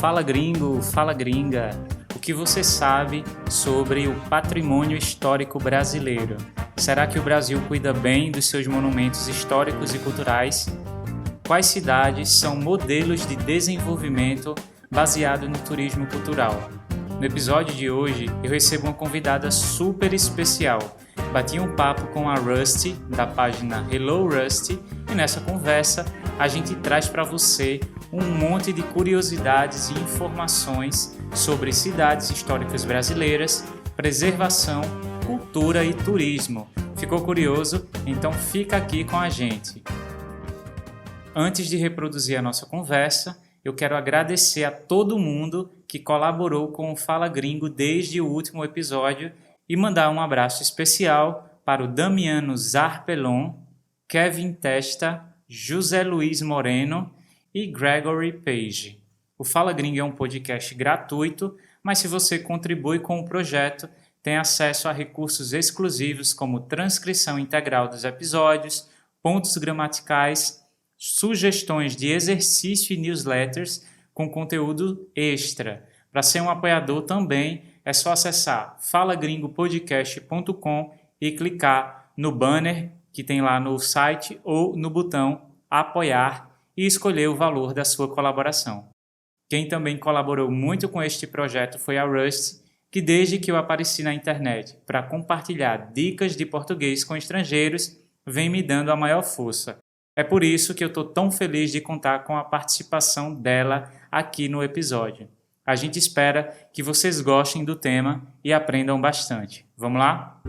Fala gringo, fala gringa, o que você sabe sobre o patrimônio histórico brasileiro? Será que o Brasil cuida bem dos seus monumentos históricos e culturais? Quais cidades são modelos de desenvolvimento baseado no turismo cultural? No episódio de hoje, eu recebo uma convidada super especial. Bati um papo com a Rusty, da página Hello Rusty, e nessa conversa a gente traz para você um monte de curiosidades e informações sobre cidades históricas brasileiras, preservação, cultura e turismo. Ficou curioso? Então fica aqui com a gente. Antes de reproduzir a nossa conversa, eu quero agradecer a todo mundo que colaborou com o Fala Gringo desde o último episódio e mandar um abraço especial para o Damiano Zarpelon, Kevin Testa, José Luiz Moreno e Gregory Page. O Fala Gringo é um podcast gratuito, mas se você contribui com o projeto, tem acesso a recursos exclusivos como transcrição integral dos episódios, pontos gramaticais, sugestões de exercício e newsletters com conteúdo extra. Para ser um apoiador também, é só acessar falagringopodcast.com e clicar no banner que tem lá no site ou no botão apoiar e escolher o valor da sua colaboração. Quem também colaborou muito com este projeto foi a Rusty, que desde que eu apareci na internet para compartilhar dicas de português com estrangeiros, vem me dando a maior força. É por isso que eu estou tão feliz de contar com a participação dela aqui no episódio. A gente espera que vocês gostem do tema e aprendam bastante. Vamos lá?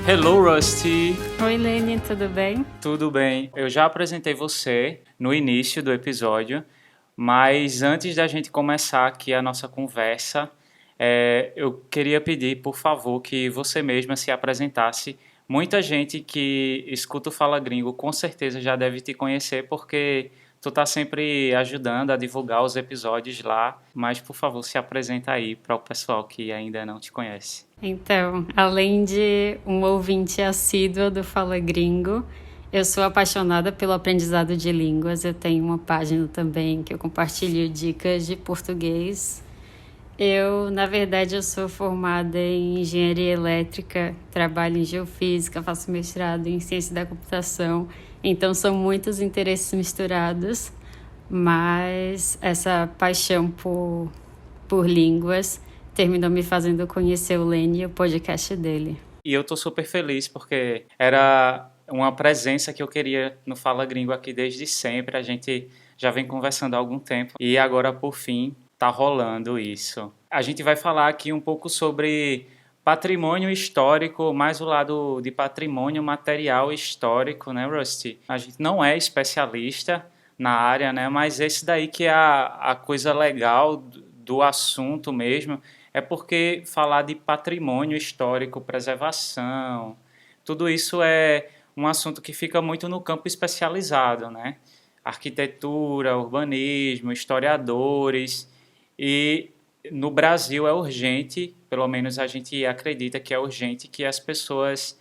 Hello, Rusty! Oi, Lene, tudo bem? Tudo bem. Eu já apresentei você no início do episódio, mas antes da gente começar aqui a nossa conversa, eu queria pedir, por favor, que você mesma se apresentasse. Muita gente que escuta o Fala Gringo com certeza já deve te conhecer, porque tu tá sempre ajudando a divulgar os episódios lá, mas por favor, se apresenta aí para o pessoal que ainda não te conhece. Então, além de um ouvinte assíduo do Fala Gringo, eu sou apaixonada pelo aprendizado de línguas. Eu tenho uma página também que eu compartilho dicas de português. Na verdade, eu sou formada em engenharia elétrica, trabalho em geofísica, faço mestrado em ciência da computação. Então, são muitos interesses misturados, mas essa paixão por línguas terminou me fazendo conhecer o Lene e o podcast dele. E eu tô super feliz porque era uma presença que eu queria no Fala Gringo aqui desde sempre. A gente já vem conversando há algum tempo e agora, por fim, tá rolando isso. A gente vai falar aqui um pouco sobre patrimônio histórico, mais o lado de patrimônio material histórico, né, Rusty? A gente não é especialista na área, né, mas esse daí que é a coisa legal do assunto mesmo, é porque falar de patrimônio histórico, preservação, tudo isso é um assunto que fica muito no campo especializado, né? Arquitetura, urbanismo, historiadores, e no Brasil é urgente, pelo menos a gente acredita que é urgente, que as pessoas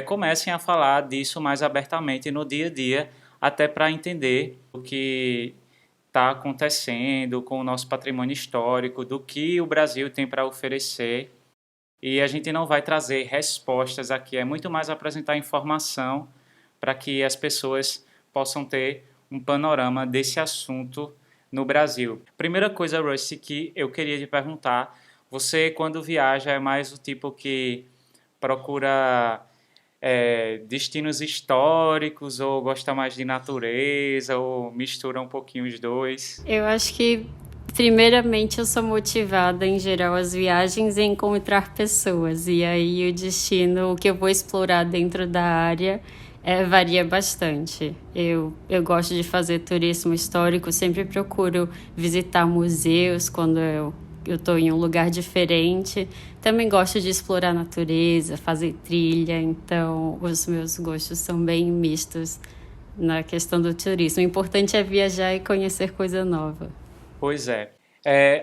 comecem a falar disso mais abertamente no dia a dia, até para entender o que está acontecendo com o nosso patrimônio histórico, do que o Brasil tem para oferecer. E a gente não vai trazer respostas aqui, é muito mais apresentar informação para que as pessoas possam ter um panorama desse assunto no Brasil. Primeira coisa, Rusty, que eu queria te perguntar, você quando viaja é mais o tipo que procura destinos históricos ou gosta mais de natureza ou mistura um pouquinho os dois? Eu acho que primeiramente eu sou motivada em geral as viagens em encontrar pessoas, e aí o destino, o que eu vou explorar dentro da área varia bastante. Eu gosto de fazer turismo histórico, sempre procuro visitar museus quando eu estou em um lugar diferente. Também gosto de explorar a natureza, fazer trilha, então os meus gostos são bem mistos na questão do turismo. O importante é viajar e conhecer coisa nova. Pois é.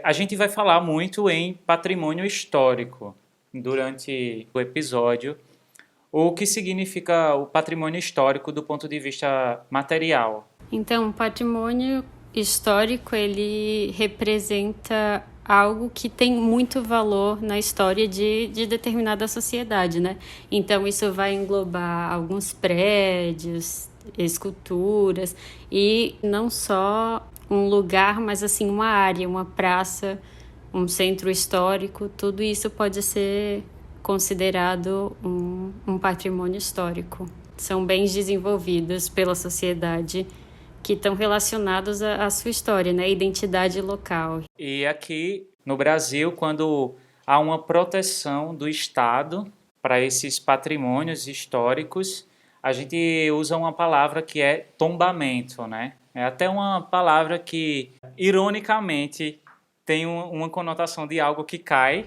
A gente vai falar muito em patrimônio histórico, durante o episódio o que significa o patrimônio histórico do ponto de vista material. Então, o patrimônio histórico, ele representa algo que tem muito valor na história de determinada sociedade, né? Então, isso vai englobar alguns prédios, esculturas, e não só um lugar, mas assim uma área, uma praça, um centro histórico, tudo isso pode ser considerado um patrimônio histórico. São bens desenvolvidos pela sociedade que estão relacionados à sua história, né? Identidade local. E aqui no Brasil, quando há uma proteção do Estado para esses patrimônios históricos, a gente usa uma palavra que é tombamento, né? É até uma palavra que, ironicamente, tem uma conotação de algo que cai,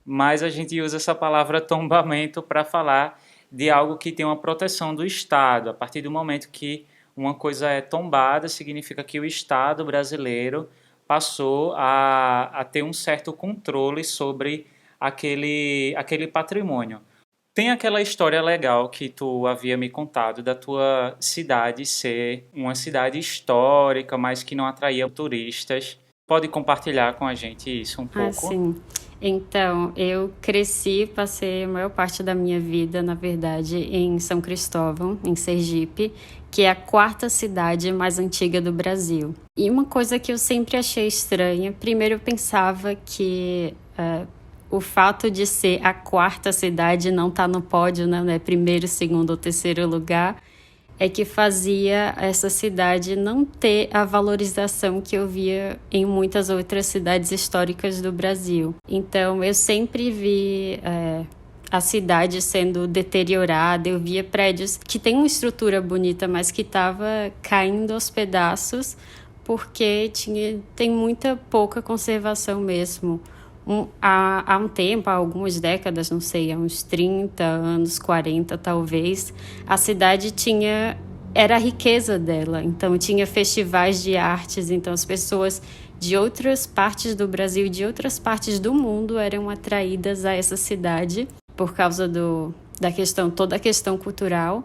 mas a gente usa essa palavra tombamento para falar de algo que tem uma proteção do Estado. A partir do momento que uma coisa é tombada, significa que o Estado brasileiro passou a ter um certo controle sobre aquele patrimônio. Tem aquela história legal que tu havia me contado da tua cidade ser uma cidade histórica, mas que não atraía turistas. Pode compartilhar com a gente isso um pouco? Sim. Então, eu cresci, passei a maior parte da minha vida, na verdade, em São Cristóvão, em Sergipe, que é a quarta cidade mais antiga do Brasil. E uma coisa que eu sempre achei estranha, primeiro eu pensava que o fato de ser a quarta cidade não estar no pódio, né, primeiro, segundo ou terceiro lugar, é que fazia essa cidade não ter a valorização que eu via em muitas outras cidades históricas do Brasil. Então, eu sempre vi a cidade sendo deteriorada, eu via prédios que têm uma estrutura bonita, mas que estava caindo aos pedaços, porque tem muita pouca conservação mesmo. Há um tempo, há algumas décadas, não sei, há uns 30 anos, 40 talvez, a cidade era a riqueza dela. Então tinha festivais de artes, então as pessoas de outras partes do Brasil e de outras partes do mundo eram atraídas a essa cidade por causa toda a questão cultural.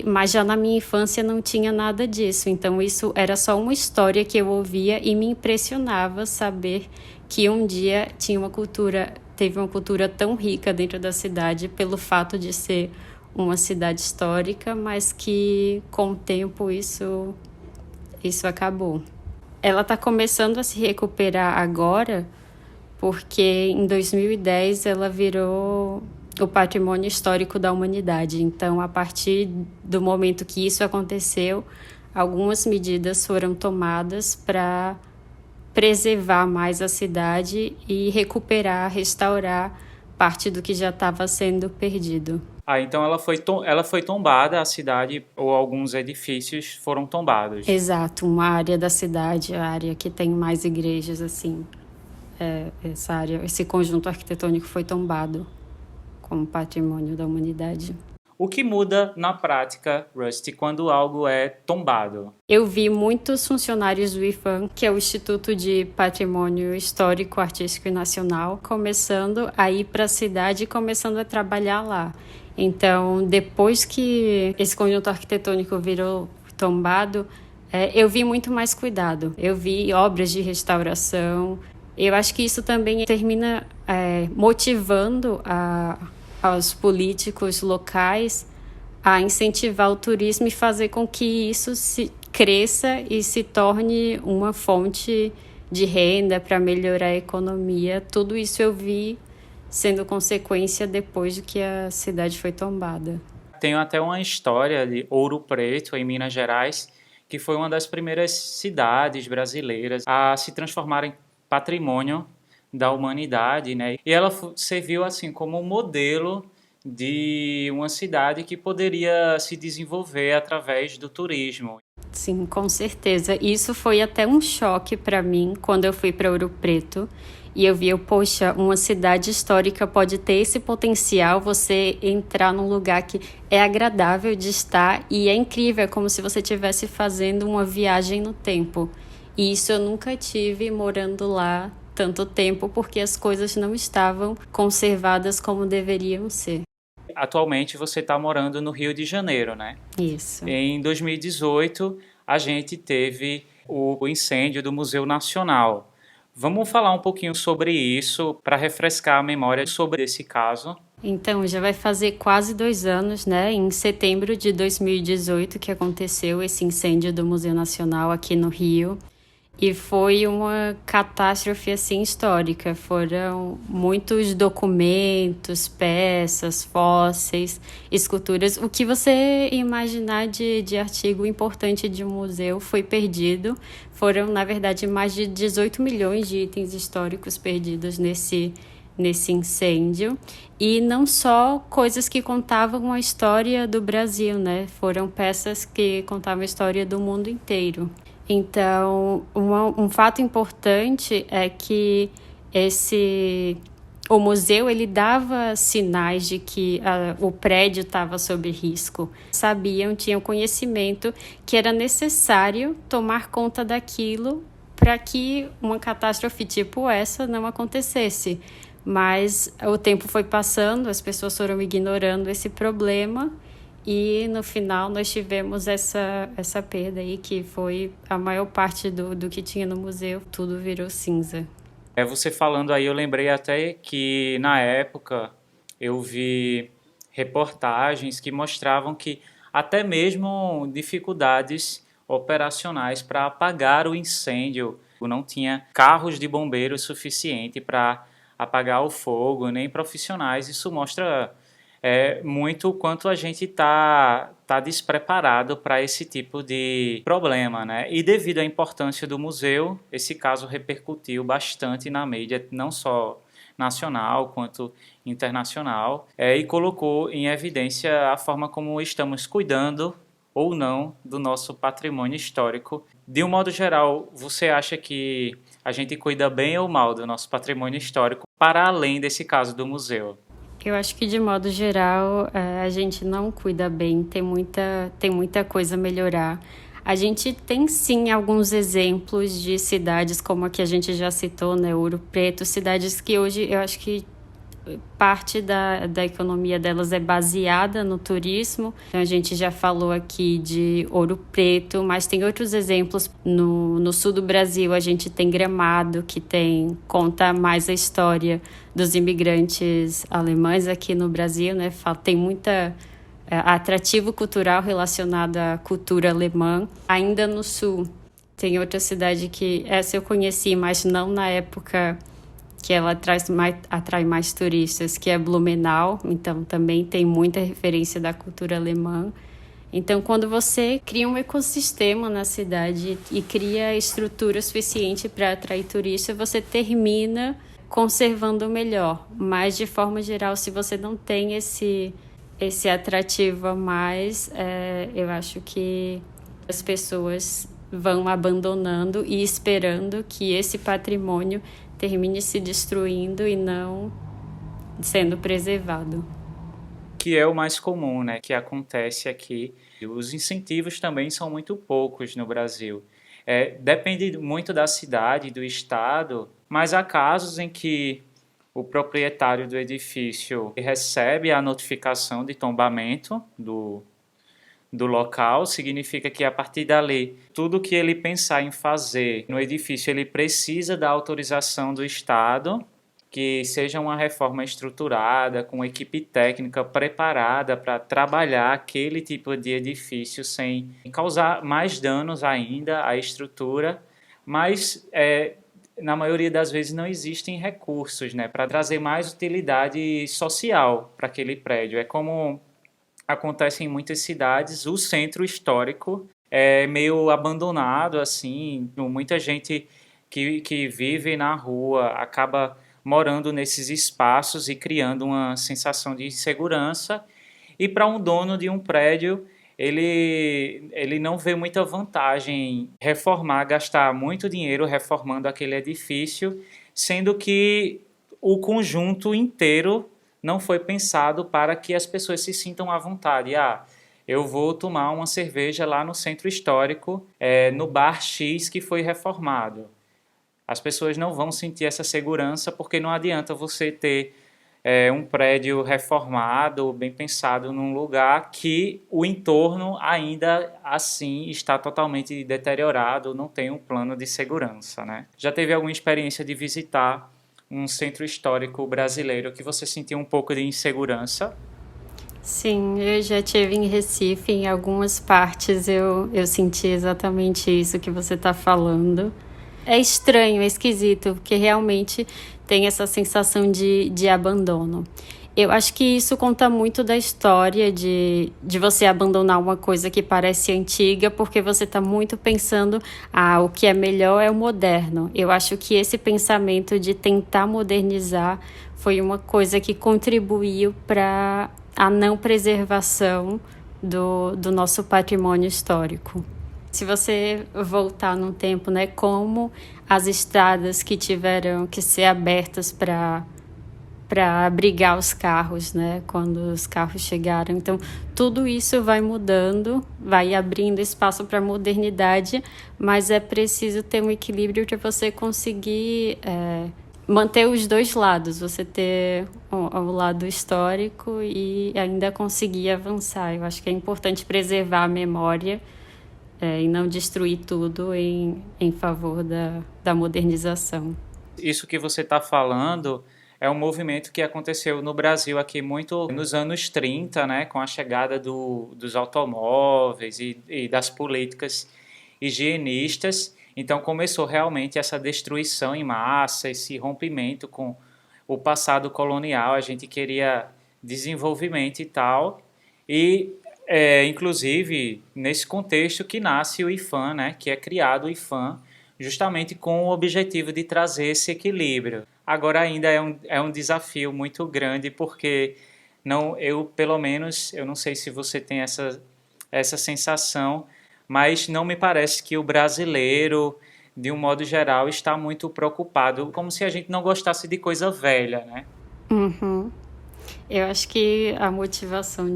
Mas já na minha infância não tinha nada disso, então isso era só uma história que eu ouvia e me impressionava saber que um dia teve uma cultura tão rica dentro da cidade pelo fato de ser uma cidade histórica, mas que com o tempo isso acabou. Ela está começando a se recuperar agora, porque em 2010 ela virou o patrimônio histórico da humanidade. Então, a partir do momento que isso aconteceu, algumas medidas foram tomadas para preservar mais a cidade e restaurar parte do que já estava sendo perdido. Então ela foi tombada, a cidade, ou alguns edifícios foram tombados. Exato, uma área da cidade, a área que tem mais igrejas, assim. Essa área, esse conjunto arquitetônico foi tombado como patrimônio da humanidade. O que muda na prática, Rusty, quando algo é tombado? Eu vi muitos funcionários do IPHAN, que é o Instituto de Patrimônio Histórico, Artístico e Nacional, começando a ir para a cidade e começando a trabalhar lá. Então, depois que esse conjunto arquitetônico virou tombado, eu vi muito mais cuidado. Eu vi obras de restauração. Eu acho que isso também termina motivando aos políticos locais a incentivar o turismo e fazer com que isso cresça e se torne uma fonte de renda para melhorar a economia. Tudo isso eu vi sendo consequência depois de que a cidade foi tombada. Tenho até uma história de Ouro Preto, em Minas Gerais, que foi uma das primeiras cidades brasileiras a se transformar em patrimônio da humanidade, né? E ela serviu assim como um modelo de uma cidade que poderia se desenvolver através do turismo. Sim, com certeza. Isso foi até um choque para mim quando eu fui para Ouro Preto e eu vi, poxa, uma cidade histórica pode ter esse potencial, você entrar num lugar que é agradável de estar e é incrível, é como se você estivesse fazendo uma viagem no tempo. E isso eu nunca tive morando lá tanto tempo porque as coisas não estavam conservadas como deveriam ser. Atualmente você está morando no Rio de Janeiro, né? Isso. Em 2018, a gente teve o incêndio do Museu Nacional. Vamos falar um pouquinho sobre isso para refrescar a memória sobre esse caso. Então, já vai fazer quase 2 anos, né? Em setembro de 2018 que aconteceu esse incêndio do Museu Nacional aqui no Rio. E foi uma catástrofe assim histórica. Foram muitos documentos, peças, fósseis, esculturas. O que você imaginar de artigo importante de um museu foi perdido. Foram, na verdade, mais de 18 milhões de itens históricos perdidos nesse incêndio. E não só coisas que contavam a história do Brasil, né? Foram peças que contavam a história do mundo inteiro. Então, um fato importante é que o museu ele dava sinais de que o prédio estava sob risco. Tinham conhecimento que era necessário tomar conta daquilo para que uma catástrofe tipo essa não acontecesse. Mas o tempo foi passando, as pessoas foram ignorando esse problema. E no final nós tivemos essa perda aí, que foi a maior parte do que tinha no museu, tudo virou cinza. Você falando aí, eu lembrei até que na época eu vi reportagens que mostravam que até mesmo dificuldades operacionais para apagar o incêndio. Não tinha carros de bombeiros suficiente para apagar o fogo, nem profissionais. Isso mostra muito o quanto a gente tá despreparado para esse tipo de problema, né? E devido à importância do museu, esse caso repercutiu bastante na mídia, não só nacional quanto internacional, e colocou em evidência a forma como estamos cuidando ou não do nosso patrimônio histórico. De um modo geral, você acha que a gente cuida bem ou mal do nosso patrimônio histórico para além desse caso do museu? Eu acho que, de modo geral, a gente não cuida bem, tem muita coisa a melhorar. A gente tem, sim, alguns exemplos de cidades, como a que a gente já citou, né, Ouro Preto, cidades que hoje eu acho que parte da economia delas é baseada no turismo. Então, a gente já falou aqui de Ouro Preto, mas tem outros exemplos. No sul do Brasil, a gente tem Gramado, que conta mais a história dos imigrantes alemães aqui no Brasil, né? Tem muita atrativo cultural relacionado à cultura alemã. Ainda no sul, tem outra cidade que essa eu conheci, mas não na época que ela atrai mais turistas, que é Blumenau. Então, também tem muita referência da cultura alemã. Então, quando você cria um ecossistema na cidade e cria estrutura suficiente para atrair turistas, você termina conservando melhor. Mas, de forma geral, se você não tem esse atrativo a mais, eu acho que as pessoas vão abandonando e esperando que esse patrimônio termine se destruindo e não sendo preservado. Que é o mais comum, né, que acontece aqui. Os incentivos também são muito poucos no Brasil. Depende muito da cidade, do estado, mas há casos em que o proprietário do edifício recebe a notificação de tombamento do local, significa que a partir dali, tudo que ele pensar em fazer no edifício, ele precisa da autorização do Estado, que seja uma reforma estruturada, com equipe técnica preparada para trabalhar aquele tipo de edifício sem causar mais danos ainda à estrutura, mas na maioria das vezes não existem recursos, né, para trazer mais utilidade social para aquele prédio. É como acontece em muitas cidades, o centro histórico é meio abandonado, assim, muita gente que vive na rua acaba morando nesses espaços e criando uma sensação de insegurança. E para um dono de um prédio, ele não vê muita vantagem em reformar, gastar muito dinheiro reformando aquele edifício, sendo que o conjunto inteiro não foi pensado para que as pessoas se sintam à vontade. Eu vou tomar uma cerveja lá no centro histórico, no bar X que foi reformado. as pessoas não vão sentir essa segurança porque não adianta você ter um prédio reformado, bem pensado, num lugar que o entorno ainda assim está totalmente deteriorado, não tem um plano de segurança, né? Já teve alguma experiência de visitar um centro histórico brasileiro que você sentiu um pouco de insegurança? Sim, eu já estive em Recife, em algumas partes eu senti exatamente isso que você está falando. É estranho, é esquisito, porque realmente tem essa sensação de abandono. Eu acho que isso conta muito da história de você abandonar uma coisa que parece antiga, porque você está muito pensando, o que é melhor é o moderno. Eu acho que esse pensamento de tentar modernizar foi uma coisa que contribuiu para a não preservação do nosso patrimônio histórico. Se você voltar no tempo, né, como as estradas que tiveram que ser abertas para abrigar os carros, né, quando os carros chegaram. Então, tudo isso vai mudando, vai abrindo espaço para a modernidade, mas é preciso ter um equilíbrio para você conseguir manter os dois lados, você ter o lado histórico e ainda conseguir avançar. Eu acho que é importante preservar a memória e não destruir tudo em favor da modernização. Isso que você está falando é um movimento que aconteceu no Brasil aqui muito nos anos 30, né, com a chegada dos automóveis e das políticas higienistas. Então começou realmente essa destruição em massa, esse rompimento com o passado colonial. A gente queria desenvolvimento e tal. E, inclusive, nesse contexto que nasce o IPHAN, né, que é criado o IPHAN, justamente com o objetivo de trazer esse equilíbrio. Agora ainda é um desafio muito grande, porque pelo menos, eu não sei se você tem essa sensação, mas não me parece que o brasileiro, de um modo geral, está muito preocupado, como se a gente não gostasse de coisa velha, né? Uhum. Eu acho que a motivação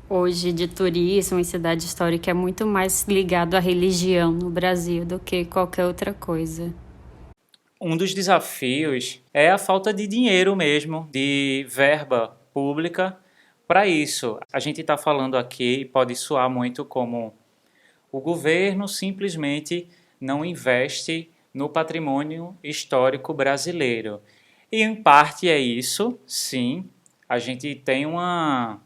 hoje de turismo em cidade histórica é muito mais ligado à religião no Brasil do que qualquer outra coisa. Um dos desafios é a falta de dinheiro mesmo, de verba pública para isso. A gente está falando aqui, e pode soar muito como o governo simplesmente não investe no patrimônio histórico brasileiro. E em parte é isso, sim. A gente tem uma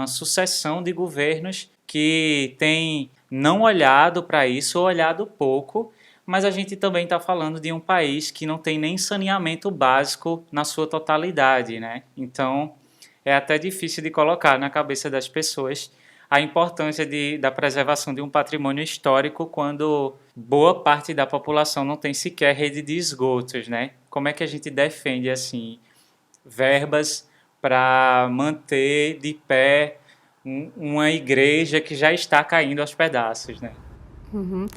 sucessão de governos que tem não olhado para isso ou olhado pouco, mas a gente também está falando de um país que não tem nem saneamento básico na sua totalidade, né? Então é até difícil de colocar na cabeça das pessoas a importância da preservação de um patrimônio histórico quando boa parte da população não tem sequer rede de esgotos, né? Como é que a gente defende assim verbas para manter de pé uma igreja que já está caindo aos pedaços, né? Uhum.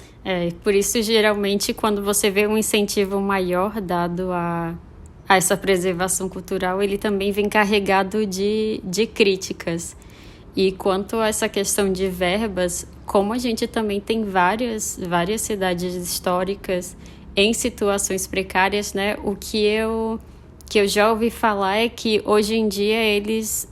Por isso, geralmente, quando você vê um incentivo maior dado a essa preservação cultural, ele também vem carregado de críticas. E quanto a essa questão de verbas, como a gente também tem várias cidades históricas em situações precárias, né? O que eu já ouvi falar é que hoje em dia eles,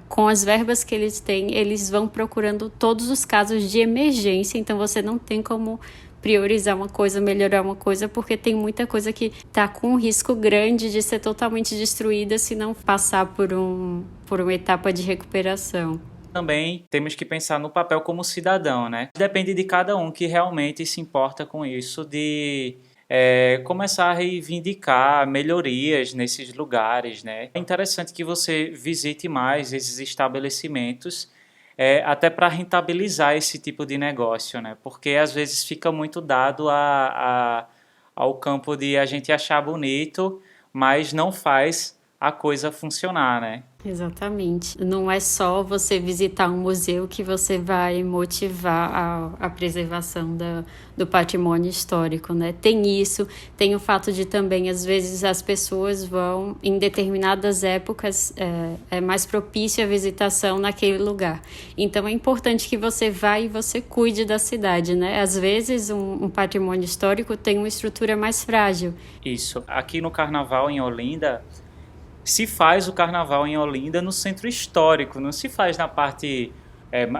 com as verbas que eles têm, eles vão procurando todos os casos de emergência, então você não tem como priorizar uma coisa, melhorar uma coisa, porque tem muita coisa que está com um risco grande de ser totalmente destruída se não passar por uma etapa de recuperação. Também temos que pensar no papel como cidadão, né? Depende de cada um que realmente se importa com isso, de começar a reivindicar melhorias nesses lugares, né? É interessante que você visite mais esses estabelecimentos, até para rentabilizar esse tipo de negócio, né? Porque às vezes fica muito dado ao campo de a gente achar bonito, mas não faz a coisa funcionar, né? Exatamente. Não é só você visitar um museu que você vai motivar a preservação do patrimônio histórico, né? Tem isso, tem o fato de também, às vezes, as pessoas vão, em determinadas épocas, é mais propício a visitação naquele lugar. Então, é importante que você vá e você cuide da cidade, né? Às vezes, um patrimônio histórico tem uma estrutura mais frágil. Isso. Aqui no Carnaval, em Olinda, se faz o carnaval em Olinda no centro histórico, não se faz na parte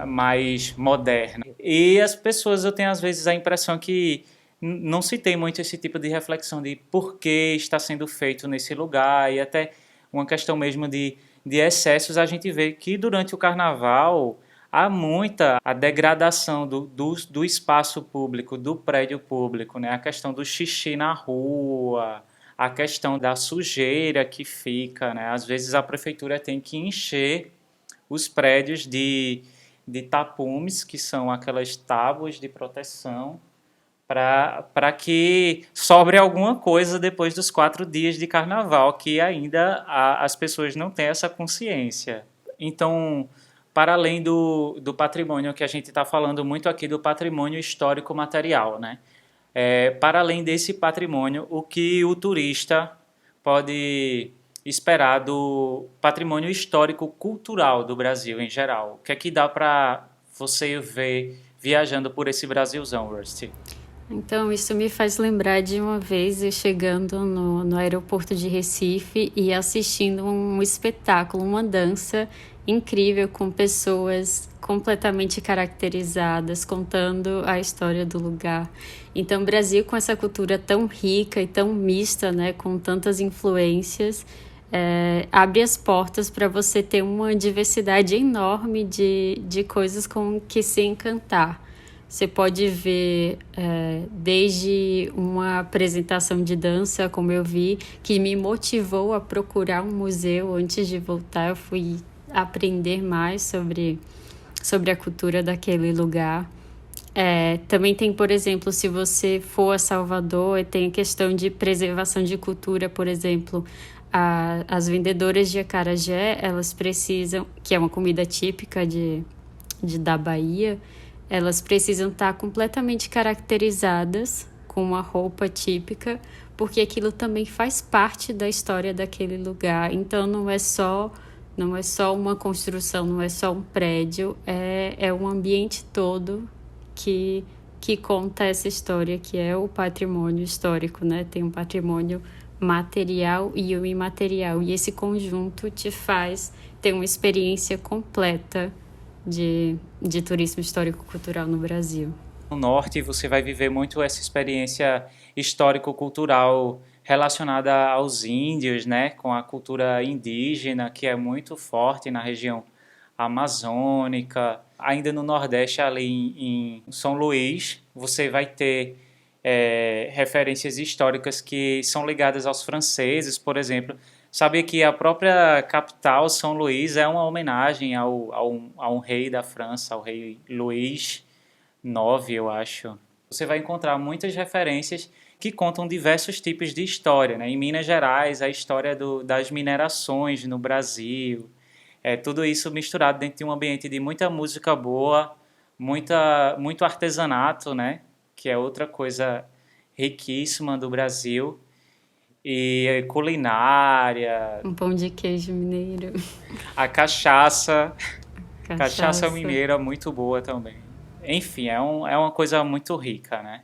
mais moderna. E as pessoas, eu tenho às vezes a impressão que não se tem muito esse tipo de reflexão de por que está sendo feito nesse lugar, e até uma questão mesmo de excessos. A gente vê que durante o carnaval há muita a degradação do espaço público, do prédio público, né? A questão do xixi na rua, a questão da sujeira que fica, né? Às vezes a prefeitura tem que encher os prédios de tapumes, que são aquelas tábuas de proteção, para que sobre alguma coisa depois dos 4 dias de carnaval, que ainda as pessoas não têm essa consciência. Então, para além do patrimônio que a gente está falando muito aqui, do patrimônio histórico material, né? Para além desse patrimônio, o que o turista pode esperar do patrimônio histórico-cultural do Brasil em geral? O que é que dá para você ver viajando por esse Brasilzão, Rusty? Então, isso me faz lembrar de uma vez eu chegando no aeroporto de Recife e assistindo um espetáculo, uma dança incrível com pessoas completamente caracterizadas, contando a história do lugar. Então, o Brasil, com essa cultura tão rica e tão mista, né, com tantas influências, abre as portas para você ter uma diversidade enorme de coisas com que se encantar. Você pode ver desde uma apresentação de dança, como eu vi, que me motivou a procurar um museu antes de voltar. Eu fui aprender mais sobre a cultura daquele lugar. Também tem, por exemplo, se você for a Salvador, tem a questão de preservação de cultura, por exemplo, as vendedoras de acarajé, elas precisam, que é uma comida típica da Bahia, elas precisam estar completamente caracterizadas com uma roupa típica, porque aquilo também faz parte da história daquele lugar. Então não é só uma construção, não é só um prédio, é um ambiente todo que conta essa história, que é o patrimônio histórico, né? Tem um patrimônio material e o imaterial, e esse conjunto te faz ter uma experiência completa de turismo histórico-cultural no Brasil. No norte você vai viver muito essa experiência histórico-cultural relacionada aos índios, né, com a cultura indígena, que é muito forte na região amazônica. Ainda no Nordeste, ali em São Luís, você vai ter referências históricas que são ligadas aos franceses, por exemplo. Sabia que a própria capital, São Luís, é uma homenagem a um rei da França, ao rei Luís IX, eu acho. Você vai encontrar muitas referências que contam diversos tipos de história, né? Em Minas Gerais, a história das minerações no Brasil. Tudo isso misturado dentro de um ambiente de muita música boa, muito artesanato, né? Que é outra coisa riquíssima do Brasil. E culinária. Um pão de queijo mineiro. A cachaça. Cachaça mineira muito boa também. Enfim, é uma coisa muito rica, né?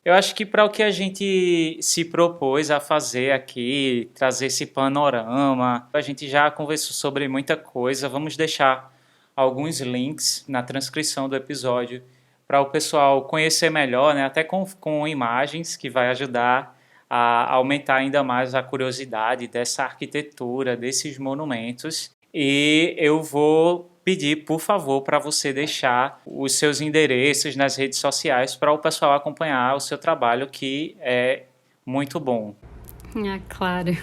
Eu acho que para o que a gente se propôs a fazer aqui, trazer esse panorama, a gente já conversou sobre muita coisa. Vamos deixar alguns links na transcrição do episódio para o pessoal conhecer melhor, né? Até com imagens, que vai ajudar a aumentar ainda mais a curiosidade dessa arquitetura, desses monumentos. E eu vou pedir, por favor, para você deixar os seus endereços nas redes sociais para o pessoal acompanhar o seu trabalho, que é muito bom. Claro.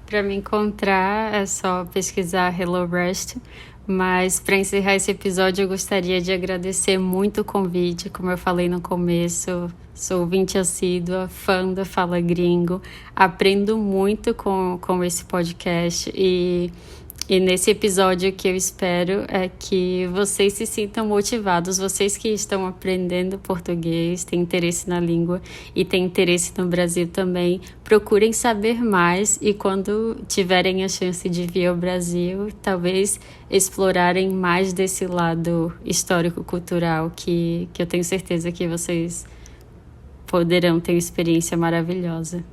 Para me encontrar é só pesquisar Hello Rust. Mas para encerrar esse episódio, eu gostaria de agradecer muito o convite. Como eu falei no começo, sou ouvinte assídua, fã da Fala Gringo, aprendo muito com esse podcast e E nesse episódio o que eu espero é que vocês se sintam motivados, vocês que estão aprendendo português, têm interesse na língua e têm interesse no Brasil também, procurem saber mais e quando tiverem a chance de vir ao Brasil, talvez explorarem mais desse lado histórico-cultural que eu tenho certeza que vocês poderão ter uma experiência maravilhosa.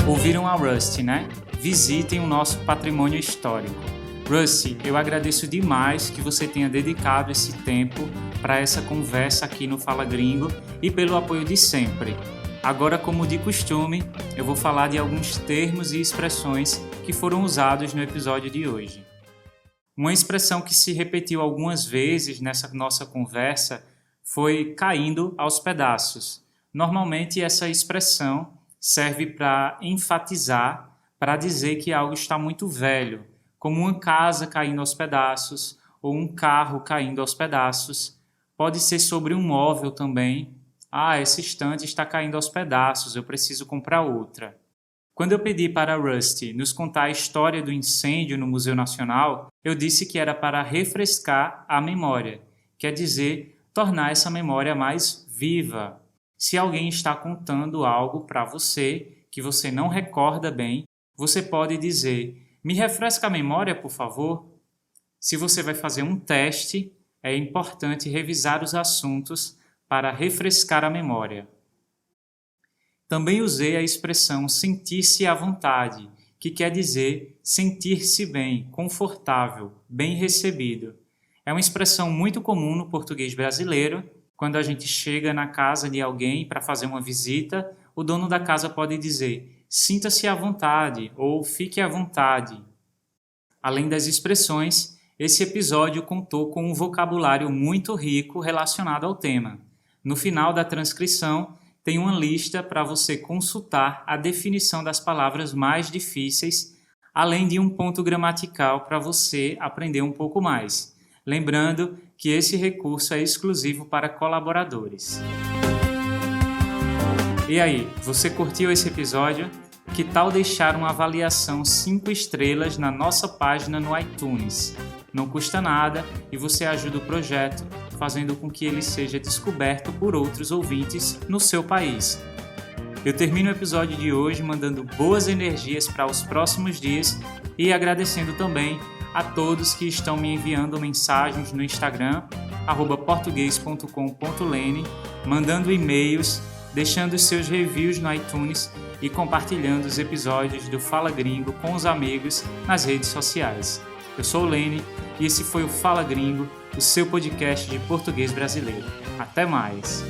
Ouviram a Rusty, né? Visitem o nosso patrimônio histórico. Rusty, eu agradeço demais que você tenha dedicado esse tempo para essa conversa aqui no Fala Gringo e pelo apoio de sempre. Agora, como de costume, eu vou falar de alguns termos e expressões que foram usados no episódio de hoje. Uma expressão que se repetiu algumas vezes nessa nossa conversa foi caindo aos pedaços. Normalmente essa expressão serve para enfatizar, para dizer que algo está muito velho, como uma casa caindo aos pedaços ou um carro caindo aos pedaços. Pode ser sobre um móvel também. Essa estante está caindo aos pedaços, eu preciso comprar outra. Quando eu pedi para a Rusty nos contar a história do incêndio no Museu Nacional, eu disse que era para refrescar a memória, quer dizer, tornar essa memória mais viva. Se alguém está contando algo para você que você não recorda bem, você pode dizer, me refresca a memória, por favor. Se você vai fazer um teste, é importante revisar os assuntos para refrescar a memória. Também usei a expressão sentir-se à vontade, que quer dizer sentir-se bem, confortável, bem recebido. É uma expressão muito comum no português brasileiro. Quando a gente chega na casa de alguém para fazer uma visita, o dono da casa pode dizer sinta-se à vontade ou fique à vontade. Além das expressões, esse episódio contou com um vocabulário muito rico relacionado ao tema. No final da transcrição, tem uma lista para você consultar a definição das palavras mais difíceis, além de um ponto gramatical para você aprender um pouco mais. Lembrando que esse recurso é exclusivo para colaboradores. E aí, você curtiu esse episódio? Que tal deixar uma avaliação 5 estrelas na nossa página no iTunes? Não custa nada e você ajuda o projeto, fazendo com que ele seja descoberto por outros ouvintes no seu país. Eu termino o episódio de hoje mandando boas energias para os próximos dias e agradecendo também a todos que estão me enviando mensagens no Instagram, @portugues.com.lene, mandando e-mails, deixando seus reviews no iTunes e compartilhando os episódios do Fala Gringo com os amigos nas redes sociais. Eu sou o Lene e esse foi o Fala Gringo, o seu podcast de português brasileiro. Até mais!